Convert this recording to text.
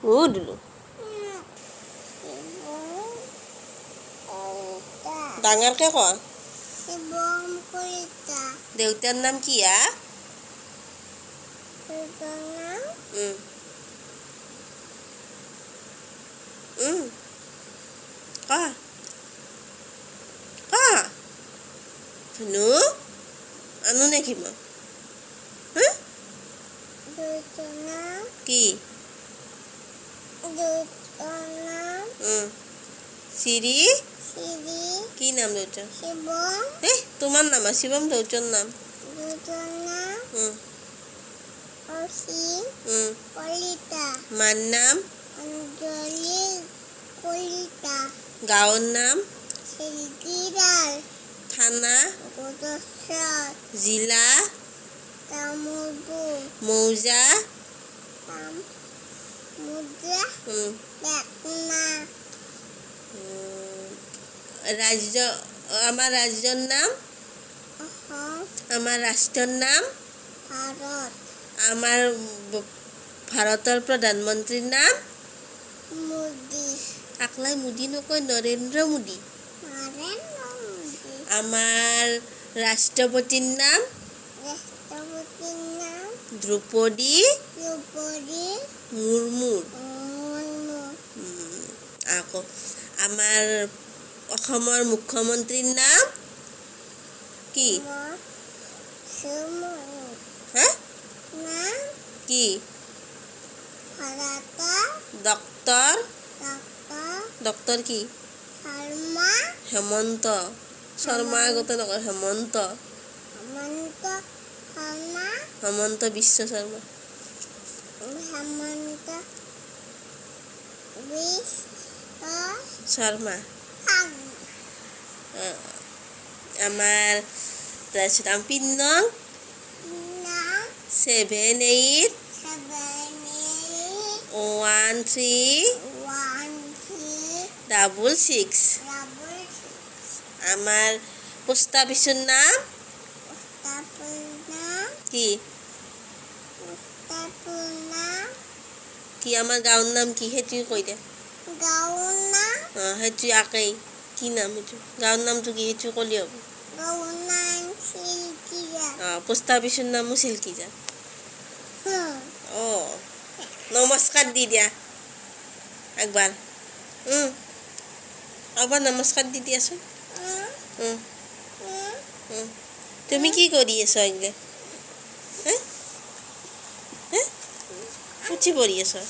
দুলু ডাঙৰকে ক দেউতাৰ নাম কি হা ক ক ধুনু আনো নেকি মই কি চিৰি কি নাম দেউতাৰ তোমাৰ নাম শিৱম দেউতাৰ নাম মাৰ নাম গাঁৱৰ নাম থানা জিলা মৌজা ৰাজ্য আমাৰ ৰাজ্যৰ নাম আমাৰ ৰাষ্ট্ৰৰ নাম আমাৰ ভাৰতৰ প্ৰধানমন্ত্ৰীৰ নাম আকলাই মোদী নকয় নৰেন্দ্ৰ মোদী আমাৰ ৰাষ্ট্ৰপতিৰ নাম দ্ৰৌপদী মুৰ্মু আকৌ আমাৰ অসমৰ মুখ্যমন্ত্ৰীৰ নাম কি কি ডক্তৰ কি হেমন্ত শৰ্মা আগতে নকয় হেমন্ত বিশ্ব শৰ্মা শৰ্মা আমাৰ তাৰপিছত আমি পিন্নং 78 1366 আমাৰ পোষ্ট অফিচৰ নাম কি কি আমাৰ গাঁৱৰ নাম কি সেইটো কৈ দে সেইটো আকেই কি নাম সেইটো গাঁৱৰ নামটো কি সেইটো ক'লি হ'ব পোষ্ট অফিচৰ নামো চিল্কিজা নমস্কাৰ দি দিয়া একবাৰ নমস্কাৰ দি দিয়াচোন তুমি কি কৰি আছা এইগিলা পুথি পঢ়ি আছা